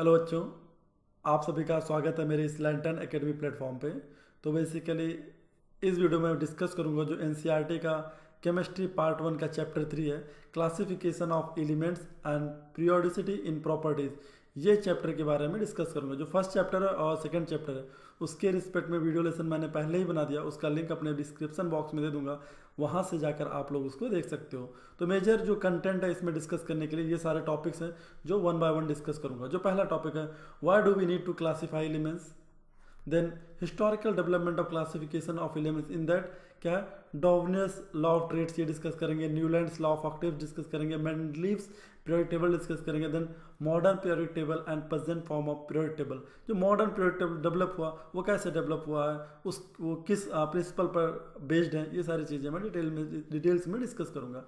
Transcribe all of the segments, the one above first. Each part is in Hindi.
हेलो बच्चों, आप सभी का स्वागत है मेरे इस लैंटर्न एकेडमी प्लेटफॉर्म पे। तो बेसिकली इस वीडियो में डिस्कस करूंगा जो एनसीईआरटी का केमिस्ट्री पार्ट 1 का चैप्टर 3 है, classification of elements and periodicity in properties. ये चैप्टर के बारे में डिस्कस करूंगा। जो फर्स्ट चैप्टर है और सेकंड चैप्टर है उसके रिस्पेक्ट में वीडियो लेसन मैंने पहले ही बना दिया, उसका लिंक अपने डिस्क्रिप्शन बॉक्स में दे दूंगा, वहाँ से जाकर आप लोग उसको देख सकते हो। तो मेजर जो कंटेंट है इसमें डिस्कस करने के लिए ये सारे टॉपिक्स हैं जो वन बाय वन डिस्कस करूंगा। जो पहला टॉपिक है, why do we need to classify elements. Then historical development of classification of elements, in that क्या है, डॉवनियस लॉ ऑफ ट्रेड्स ये डिस्कस करेंगे, Newlands law of octaves discuss करेंगे, मेंडलीव्स पीरियोडिक टेबल डिस्कस करेंगे। Then modern periodic table and present form of periodic table. जो मॉडर्न पीरियोडिक टेबल डेवलप हुआ वो कैसे डेवलप हुआ है, उस वो किस प्रिंसिपल पर बेस्ड है, ये सारी चीज़ें मैं डिटेल्स में डिस्कस करूँगा।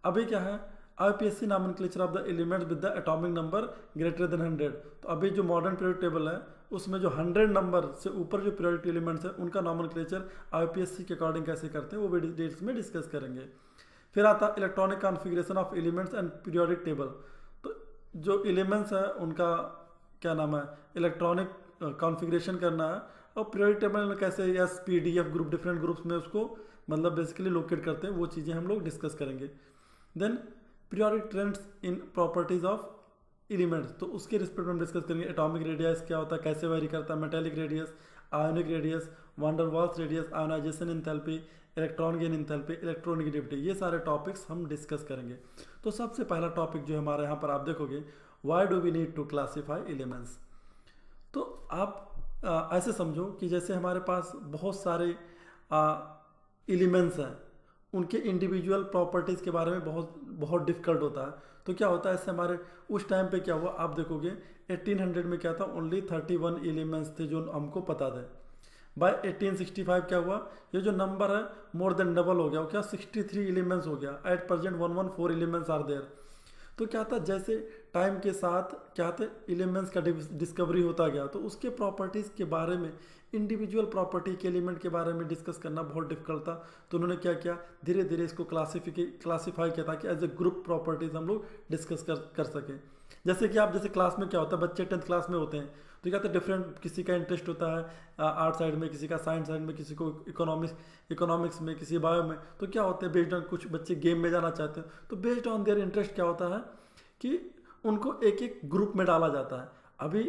अभी क्या है, IPSC nomenclature of the elements with the atomic number greater than 100। तो अभी जो मॉडर्न पीरियोडिक टेबल है उसमें जो 100 नंबर से ऊपर जो पीरियोडिक एलिमेंट्स है उनका नॉमेनक्लेचर आईपीएससी के अकॉर्डिंग कैसे करते हैं वो भी डिटेल्स में डिस्कस करेंगे। फिर आता है electronic configuration of elements and periodic table. तो जो एलिमेंट्स है उनका क्या नाम है, इलेक्ट्रॉनिक कॉन्फ़िगरेशन करना है, और पीरियोडिक टेबल में कैसे S P D F group different groups में उसको मतलब बेसिकली लोकेट करते हैं, वो चीज़ें हम लोग डिस्कस करेंगे। Then periodic trends in properties of elements, तो उसके रिस्पेक्ट में हम डिस्कस करेंगे। एटॉमिक रेडियस क्या होता है, कैसे वेरी करता है, metallic radius, ionic radius, van der Waals radius, ionization enthalpy, electron gain enthalpy, electronegativity, ये सारे टॉपिक्स हम डिस्कस करेंगे। तो सबसे पहला टॉपिक जो हमारे यहाँ पर आप देखोगे, why do we need to classify elements. तो आप ऐसे समझो कि जैसे हमारे पास बहुत सारे एलिमेंट्स हैं, उनके इंडिविजुअल प्रॉपर्टीज़ के बारे में बहुत बहुत डिफिकल्ट होता है। तो क्या होता है, ऐसे हमारे उस टाइम पे क्या हुआ, आप देखोगे 1800 में क्या था, ओनली 31 एलिमेंट्स थे जो हमको पता थे। बाय 1865 क्या हुआ, ये जो नंबर है मोर देन डबल हो गया, वो क्या 63 एलिमेंट्स हो गया। At present 114 elements are there. तो क्या था, जैसे टाइम के साथ क्या था, एलिमेंट्स का डिस्कवरी होता गया, तो उसके प्रॉपर्टीज़ के बारे में, इंडिविजुअल प्रॉपर्टी के एलिमेंट के बारे में डिस्कस करना बहुत डिफिकल्ट था। तो उन्होंने क्या किया, धीरे धीरे इसको क्लासीफाई किया ताकि एज ए ग्रुप प्रॉपर्टीज़ हम लोग डिस्कस कर सकें। जैसे कि आप जैसे क्लास में क्या होता है, बच्चे 10th क्लास में होते हैं तो क्या होता है, डिफरेंट किसी का इंटरेस्ट होता है आर्ट साइड में, किसी का साइंस साइड में, किसी को इकोनॉमिक्स में, किसी बायो में। तो क्या होते हैं, बेस्ड ऑन कुछ बच्चे गेम में जाना चाहते हैं तो बेस्ड ऑन देयर इंटरेस्ट क्या होता है कि उनको एक एक ग्रुप में डाला जाता है। अभी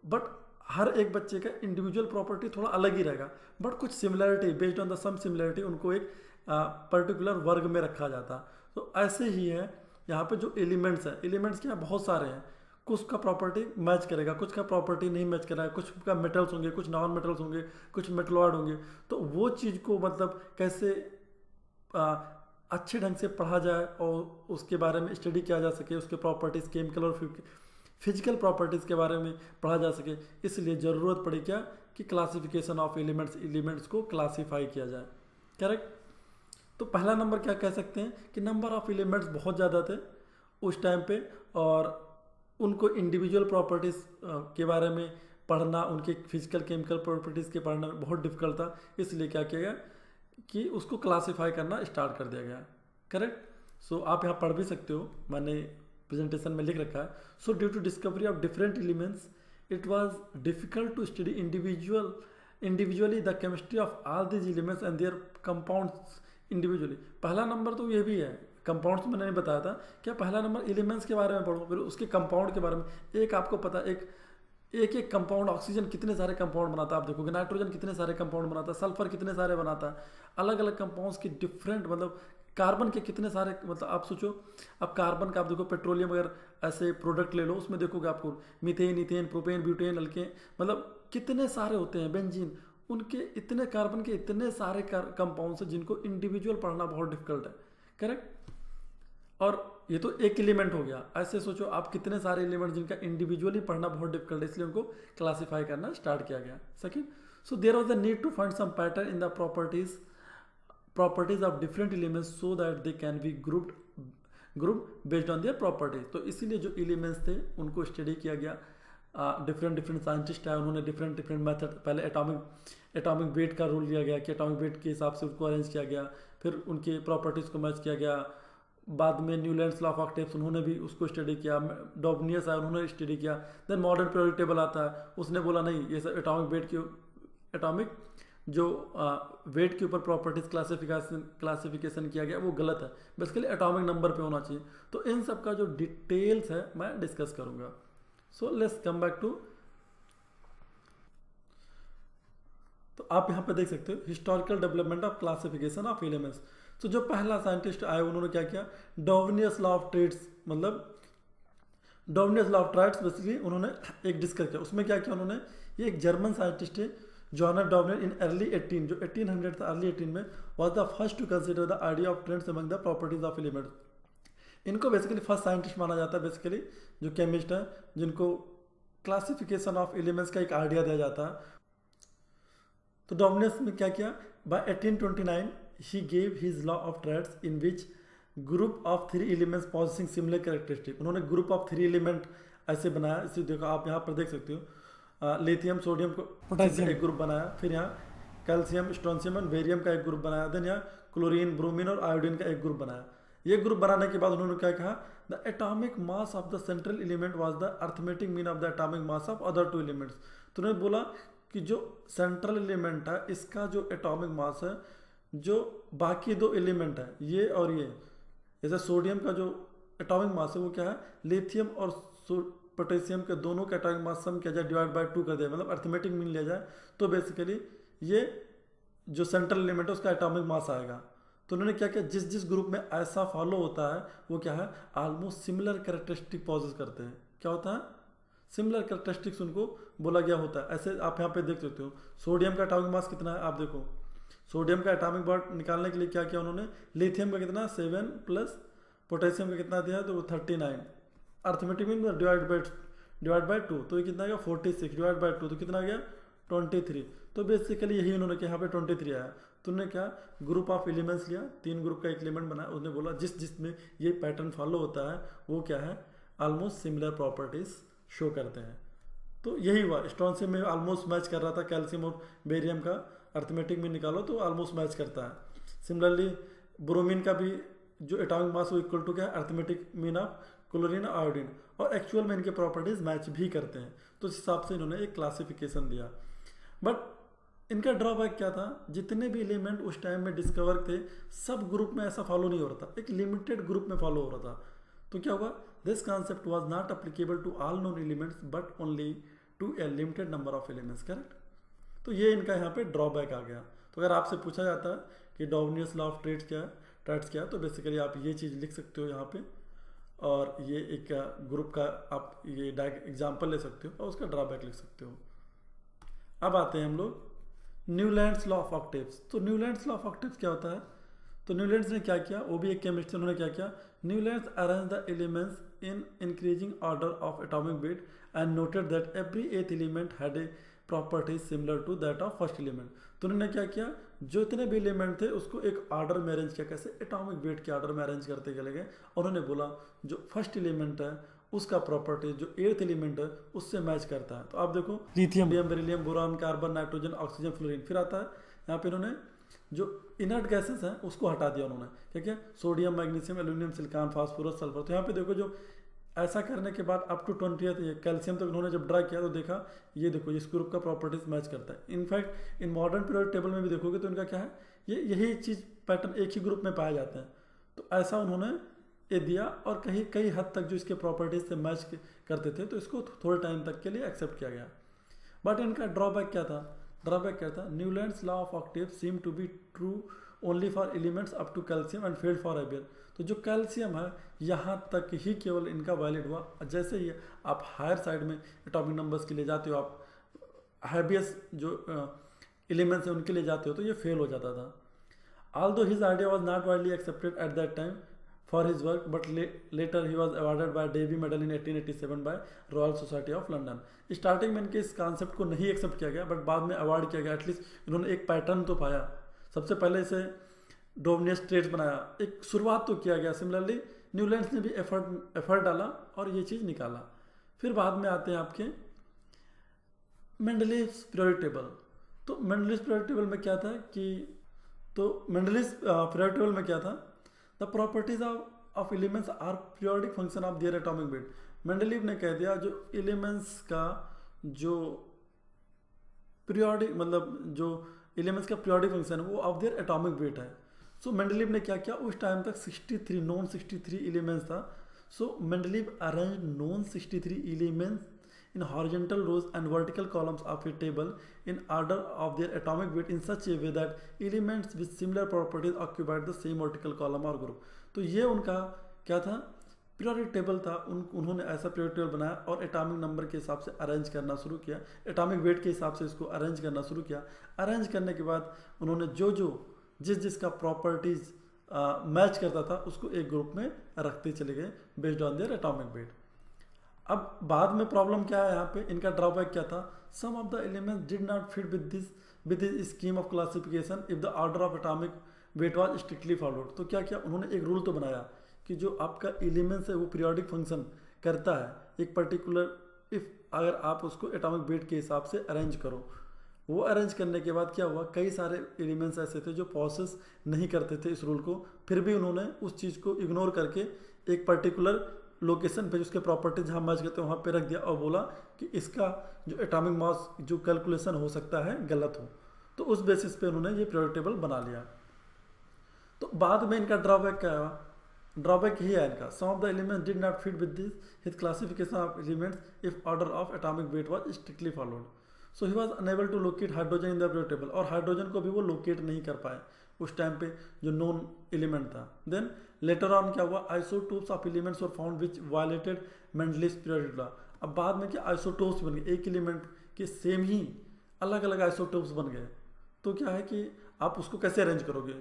बट हर एक बच्चे का इंडिविजुअल प्रॉपर्टी थोड़ा अलग ही रहेगा, बट कुछ similarity based on the some similarity उनको एक पर्टिकुलर वर्ग में रखा जाता। तो ऐसे ही है यहाँ पे जो एलिमेंट्स हैं, एलिमेंट्स क्या बहुत सारे हैं, कुछ का प्रॉपर्टी मैच करेगा, कुछ का प्रॉपर्टी नहीं मैच करेगा, कुछ का मेटल्स होंगे, कुछ नॉन मेटल्स होंगे, कुछ मेटलॉइड होंगे। तो वो चीज़ को मतलब कैसे अच्छे ढंग से पढ़ा जाए और उसके बारे में स्टडी किया जा सके, उसके प्रॉपर्टीज़ केमिकल और फिजिकल प्रॉपर्टीज़ के बारे में पढ़ा जा सके, इसलिए ज़रूरत पड़ी क्या कि क्लासिफिकेशन ऑफ एलिमेंट्स को क्लासीफाई किया जाए। करेक्ट। तो पहला नंबर क्या कह सकते हैं कि नंबर ऑफ एलिमेंट्स बहुत ज़्यादा थे उस टाइम पे, और उनको इंडिविजुअल प्रॉपर्टीज़ के बारे में पढ़ना, उनके फिजिकल केमिकल प्रॉपर्टीज़ के पढ़ना में बहुत डिफिकल्ट था, इसलिए क्या किया गया कि उसको क्लासीफाई करना स्टार्ट कर दिया गया। करेक्ट। सो आप यहाँ पढ़ भी सकते हो, मैंने प्रेजेंटेशन में लिख रखा है। So due to discovery of different elements it was difficult to study individually the chemistry of all these elements and their compounds individually. पहला नंबर तो ये भी है, कंपाउंड्स मैंने नहीं बताया था, क्या पहला नंबर एलिमेंट्स के बारे में पढ़ो, फिर उसके कंपाउंड के बारे में। एक आपको पता, एक कंपाउंड, ऑक्सीजन कितने सारे कंपाउंड बनाता है आप देखोगे, नाइट्रोजन कितने सारे कंपाउंड बनाता है, सल्फर कितने सारे बनाता है, अलग अलग कंपाउंड्स की डिफरेंट, मतलब कार्बन के कितने सारे, मतलब आप सोचो, अब कार्बन का आप देखो, पेट्रोलियम अगर ऐसे प्रोडक्ट ले लो उसमें देखोगे आपको methane, ethane, propane, butane, alkane, मतलब कितने सारे होते हैं, बेंजीन, उनके इतने कार्बन के इतने सारे कंपाउंड्स हैं जिनको इंडिविजुअल पढ़ना बहुत डिफिकल्ट है। करेक्ट। और ये तो एक एलिमेंट हो गया, ऐसे सोचो आप कितने सारे एलिमेंट जिनका इंडिविजुअली पढ़ना बहुत डिफिकल्ट है, इसलिए उनको क्लासीफाई करना स्टार्ट किया गया। Second, so there was the need to find some pattern in the properties of different elements so that they can be group based on their properties. तो इसीलिए जो एलिमेंट्स थे उनको स्टडी किया गया, डिफरेंट साइंटिस्ट है, उन्होंने डिफरेंट मेथड, पहले एटॉमिक वेट का रूल लिया गया कि एटॉमिक वेट के हिसाब से उसको अरेंज किया गया, फिर उनके प्रॉपर्टीज़ को मैच किया गया, बाद में न्यूलैंड्स लॉ ऑफ ऑक्टेव्स उन्होंने भी उसको स्टडी किया, डॉबनियस आया उन्होंने स्टडी किया। देन मॉडर्न पीरियोडिक टेबल आता है, उसने बोला नहीं ये सब एटॉमिक जो वेट के ऊपर प्रॉपर्टीज क्लासिफिकेशन किया गया वो गलत है, बेसिकली एटॉमिक नंबर पे होना चाहिए। तो इन सब का जो डिटेल्स है मैं डिस्कस करूंगा। So let's come back to, तो आप यहाँ पे देख सकते हो historical development of classification of elements. तो जो पहला साइंटिस्ट आए उन्होंने क्या किया, डॉर्विनियस लॉ ऑफ ट्रेड्स, मतलब डॉर्विनियस लॉ ऑफ ट्रेड्स बेसिकली उन्होंने एक डिस्कस किया। उसमें क्या किया उन्होंने, ये एक जर्मन साइंटिस्ट है जॉनर डॉर्विन इन अर्ली 18 जो 1800 था, अर्ली 18 में was the first to consider the idea of trends among the properties of elements. इनको बेसिकली फर्स्ट साइंटिस्ट माना जाता है, बेसिकली जो केमिस्ट है जिनको क्लासिफिकेशन ऑफ एलिमेंट्स का एक आइडिया दिया जाता है। तो डॉर्विनियस में क्या किया, by 1829 he gave his law of triads in which group of 3 elements possessing similar characteristic. उन्होंने ग्रुप ऑफ 3 एलिमेंट ऐसे बनाया, इसी देखो आप यहाँ पर देख सकते हो, लिथियम सोडियम पोटेशियम एक ग्रुप बनाया, फिर यहाँ कैल्शियम स्ट्रोंशियम एंड बेरियम का एक ग्रुप बनाया, देन यहाँ क्लोरीन ब्रोमीन और आयोडीन का एक ग्रुप बनाया। ये ग्रुप बनाने के बाद उन्होंने क्या कहा, the atomic mass of the central element was the arithmetic mean of the atomic mass of other 2 elements. तो उन्होंने बोला कि जो सेंट्रल एलिमेंट है इसका जो एटॉमिक मास है, जो बाकी 2 एलिमेंट है ये और ये, जैसे सोडियम का जो एटॉमिक मास है वो क्या है, लिथियम और पोटेशियम के दोनों का एटॉमिक मास सम किया जाए डिवाइड बाय 2 कर दिया, मतलब अर्थमेटिक मीन लिया जाए, तो बेसिकली ये जो सेंट्रल एलिमेंट है उसका एटॉमिक मास आएगा। तो उन्होंने क्या किया, जिस जिस ग्रुप में ऐसा फॉलो होता है वो क्या है, ऑलमोस्ट सिमिलर कैरेक्टरिस्टिक पॉजेस करते हैं। क्या होता है, सिमिलर कैरेक्टरिस्टिक्स उनको बोला गया होता है। ऐसे आप यहाँ पे देख सकते हो सोडियम का एटॉमिक मास कितना है, आप देखो सोडियम का एटॉमिक मास निकालने के लिए क्या किया उन्होंने, लिथियम का कितना 7 प्लस पोटेशियम का कितना दिया, तो 39, अर्थमेटिक मीन डिवाइड बाय 2, तो ये कितना आ गया 46 डिवाइड बाय 2 तो कितना आ गया 23। तो बेसिकली यही उन्होंने किया, यहाँ पे 23 आया। तो उन्होंने क्या, ग्रुप ऑफ एलिमेंट्स लिया, 3 ग्रुप का एक एलिमेंट बनाया, उसने बोला जिस जिसमें ये पैटर्न फॉलो होता है वो क्या है, ऑलमोस्ट सिमिलर प्रॉपर्टीज शो करते हैं। तो यही हुआ, स्ट्रोंशियम में ऑलमोस्ट मैच कर रहा था, कैल्शियम और बेरियम का अर्थमेटिक में निकालो तो ऑलमोस्ट मैच करता है। सिमिलरली ब्रोमीन का भी जो एटॉमिक मास वो इक्वल टू क्या है, arithmetic mean of chlorine iodine, और एक्चुअल में इनके प्रॉपर्टीज मैच भी करते हैं। तो इस हिसाब से इन्होंने एक क्लासिफिकेशन दिया। बट इनका ड्रॉबैक क्या था, जितने भी एलिमेंट उस टाइम में डिस्कवर थे सब ग्रुप में ऐसा फॉलो नहीं हो रहा था, एक लिमिटेड ग्रुप में फॉलो हो रहा था। तो क्या हुआ, this concept was not applicable to all known elements but only to a limited number of elements, correct. तो ये इनका यहाँ पे ड्रॉबैक आ गया। तो अगर आपसे पूछा जाता है कि डॉर्विनियस लॉ ऑफ ट्रेड्स क्या है, तो बेसिकली आप ये चीज़ लिख सकते हो यहाँ पे, और ये एक ग्रुप का आप ये एग्जाम्पल ले सकते हो और उसका ड्रॉबैक लिख सकते हो। अब आते हैं हम लोग न्यूलैंड्स लॉ ऑफ ऑक्टेव्स। तो न्यूलैंड्स लॉ ऑफ ऑक्टेव्स क्या होता है, तो न्यूलैंड्स ने क्या किया, वो भी एक केमिस्ट, उन्होंने क्या किया, Newlands arrange the elements in increasing order of atomic weight and noted that every 8th element had a properties similar to that of first element. तो उन्होंने क्या किया, जो इतने भी एलिमेंट थे उसको एक ऑर्डर में अरेंज किया, कैसे, एटॉमिक वेट के ऑर्डर में अरेंज करते चले गए। उन्होंने बोला जो फर्स्ट एलिमेंट है उसका प्रॉपर्टी जो 8th एलिमेंट है उससे मैच करता है। तो आप देखो lithium beryllium boron carbon nitrogen oxygen fluorine, फिर आता है यहाँ पे इन्होंने जो इनर्ट गैसेस हैं उसको हटा दिया उन्होंने, ठीक है, sodium magnesium aluminium silicon phosphorus sulphur. तो यहाँ पे देखो जो ऐसा करने के बाद अप टू 20th कैल्शियम तक उन्होंने जब ड्रा किया तो देखा ये देखो इस ग्रुप का प्रॉपर्टीज मैच करता है। In fact in modern periodic table में भी देखोगे तो इनका क्या है, ये यही चीज़ पैटर्न एक ही ग्रुप में पाए जाते हैं। तो ऐसा उन्होंने ये दिया, और कई हद तक जो इसके प्रॉपर्टीज से मैच करते थे तो इसको थोड़े टाइम तक के लिए एक्सेप्ट किया गया। बट इनका ड्रॉबैक क्या था, Newlands law of octave seem to be true only for elements up to calcium and failed for heavier. तो जो कैल्शियम है यहाँ तक ही केवल इनका वैलिड हुआ, जैसे ही आप हायर साइड में एटॉमिक नंबर्स के लिए जाते हो, आप हैबियस जो एलिमेंट्स हैं उनके लिए जाते हो तो ये फेल हो जाता था। Although his idea was not widely accepted at that time for his work but later he was awarded by Davy medal in 1887 by Royal Society of London. Starting में इनके इस कॉन्सेप्ट को नहीं एक्सेप्ट किया गया, बट बाद में अवार्ड किया गया। एटलीस्ट इन्होंने एक पैटर्न तो पाया, सबसे पहले इसे डॉर्विनियस ट्रेड्स बनाया, एक शुरुआत तो किया गया। सिमिलरली न्यूलैंड्स ने भी एफर्ट डाला और ये चीज़ निकाला। फिर बाद में आते हैं आपके मेंडलीव्स पीरियोडिक टेबल। तो मेंडलीव्स पीरियोडिक टेबल में क्या था कि, तो मेंडलीव्स पीरियोडिक टेबल में क्या था, the properties of elements are periodic function of their atomic weight. Mendeleev ने कह दिया जो एलिमेंट्स का जो पीरियोडिक मतलब जो एलिमेंट्स का पीरियोडिक फंक्शन है वो ऑफ देयर एटॉमिक वेट है। सो मेंडलीव ने क्या किया, उस टाइम तक 63 नॉन 63 एलिमेंट्स था। So Mendeleev arrange known 63 elements in horizontal rows and vertical columns of a table in order of their atomic weight in such a way that elements with similar properties occupied the same vertical column or group। तो ये उनका क्या था, पीरियोडिक टेबल था। उन्होंने ऐसा पीरियोडिक टेबल बनाया और एटॉमिक नंबर के हिसाब से अरेंज करना शुरू किया, एटॉमिक वेट के हिसाब से इसको अरेंज करना शुरू किया। अरेंज करने के बाद उन्होंने जिस जिसका प्रॉपर्टीज मैच करता था उसको एक ग्रुप में रखते चले गए based on there atomic wait. अब बाद में प्रॉब्लम क्या है, यहाँ पे इनका ड्रॉबैक क्या था, some of the elements did not fit with this scheme of classification if the order of atomic weight was strictly followed. तो क्या किया उन्होंने, एक रूल तो बनाया कि जो आपका एलिमेंट्स है वो पीरियोडिक फंक्शन करता है एक पर्टिकुलर, इफ अगर आप उसको एटॉमिक वेट के हिसाब से अरेंज करो। वो अरेंज करने के बाद क्या हुआ, कई सारे एलिमेंट्स ऐसे थे जो प्रोसेस नहीं करते थे इस रूल को, फिर भी उन्होंने उस चीज़ को इग्नोर करके एक पर्टिकुलर लोकेशन पे उसके प्रॉपर्टीज जहाँ मैच करते हैं वहाँ पे रख दिया और बोला कि इसका जो एटॉमिक मास जो कैलकुलेशन हो सकता है गलत हो। तो उस बेसिस पे उन्होंने ये पीरियोडिक टेबल बना लिया। तो बाद में इनका ड्रॉबैक क्या है, ड्रॉबैक ही है इनका, some of the elements did not fit with this his classification of elements if order of atomic weight was strictly followed. So he was unable to locate hydrogen in the periodic table, और हाइड्रोजन को भी वो लोकेट नहीं कर पाए उस टाइम पे जो नॉन एलिमेंट था। देन लेटर ऑन क्या हुआ, isotopes of elements were found which violated Mendeleev's periodic law. अब बाद में क्या आइसोटोप्स बन गए, एक एलिमेंट के सेम ही अलग अलग आइसोटोप्स बन गए। तो क्या है कि आप उसको कैसे अरेंज करोगे,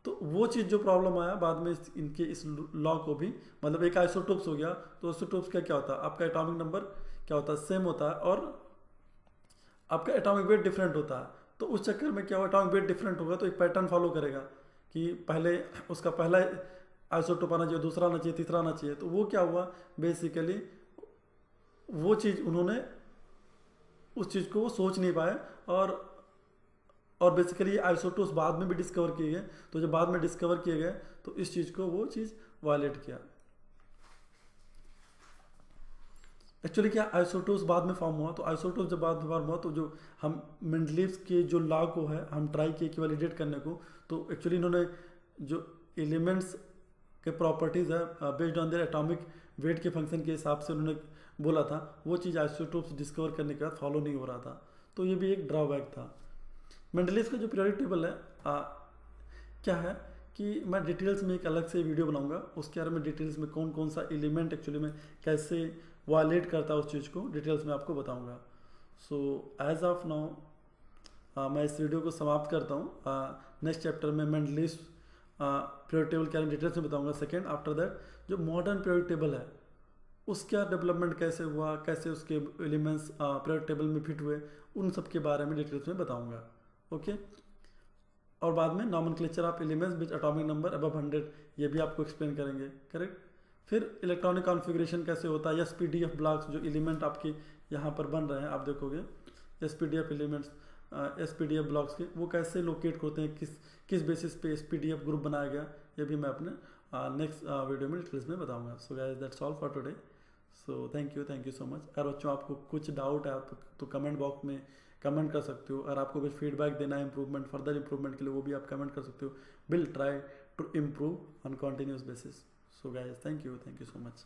तो वो चीज़ जो प्रॉब्लम आया बाद में इनके इस लॉ को भी, मतलब एक आइसोटोप्स हो गया तो आइसोटोप्स का क्या होता है, आपका एटॉमिक नंबर क्या होता है, सेम होता है और आपका एटॉमिक वेट डिफरेंट होता है। तो उस चक्कर में क्या हुआ, एटॉमिक वेट डिफरेंट होगा तो एक पैटर्न फॉलो करेगा कि पहले उसका पहला आइसोटोप आना चाहिए, दूसरा आना चाहिए, तीसरा आना चाहिए। तो वो क्या हुआ, बेसिकली वो चीज़ उन्होंने उस चीज़ को वो सोच नहीं पाए और बेसिकली आइसोटोप्स बाद में भी डिस्कवर किए गए। तो जब बाद में डिस्कवर किए गए तो इस चीज़ को वो चीज़ वायलेट किया। एक्चुअली क्या आइसोटोप्स बाद में फॉर्म हुआ, तो आइसोटोप्स जब बाद में फॉर्म हुआ तो जो हम मेंडलीव्स के जो लॉ को है हम ट्राई किए कि वैलिडेट करने को, तो एक्चुअली इन्होंने जो एलिमेंट्स के प्रॉपर्टीज़ है based on there atomic wait के फंक्शन के हिसाब से उन्होंने बोला था, वो चीज़ आइसोटोप्स डिस्कवर करने के बाद फॉलो नहीं हो रहा था। तो ये भी एक ड्रॉबैक था। मेंडलीव्स का जो पीरियोडिक टेबल है क्या है कि मैं डिटेल्स में एक अलग से वीडियो बनाऊंगा, उसके बारे में डिटेल्स में कौन कौन सा एलिमेंट एक्चुअली में कैसे वायलेट करता है उस चीज़ को डिटेल्स में आपको बताऊंगा। सो एज ऑफ नाउ मैं इस वीडियो को समाप्त करता हूँ। नेक्स्ट चैप्टर में मेंडलीव्स पीरियोडिक टेबल के बारे में डिटेल्स में बताऊंगा। सेकेंड आफ्टर दैट जो मॉडर्न पीरियोडिक टेबल है उसका डेवलपमेंट कैसे हुआ, कैसे उसके एलिमेंट्स पीरियोडिक टेबल में फिट हुए, उन सब के बारे में डिटेल्स में बताऊँगा। ओके और बाद में nomenclature of elements with atomic number above 100 ये भी आपको एक्सप्लेन करेंगे, करेक्ट। फिर इलेक्ट्रॉनिक कॉन्फ़िगरेशन कैसे होता है, एसपीडीएफ ब्लॉक्स जो एलिमेंट आपके यहाँ पर बन रहे हैं आप देखोगे एसपीडीएफ एलिमेंट्स, एसपीडीएफ ब्लॉक्स के वो कैसे लोकेट होते हैं, किस बेसिस पे एसपीडीएफ ग्रुप बनाया गया, ये भी मैं अपने नेक्स्ट वीडियो में डिटेल्स में बताऊँगा। So guys that's all for today. So thank you so much. अगर बच्चों आपको कुछ डाउट है आप तो कमेंट बॉक्स में कमेंट कर सकते हो। अगर आपको कुछ फीडबैक देना है इम्प्रूवमेंट, फर्दर इम्प्रूवमेंट के लिए वो भी आप कमेंट कर सकते हो। Will try to improve on continuous basis. So guys thank you so much.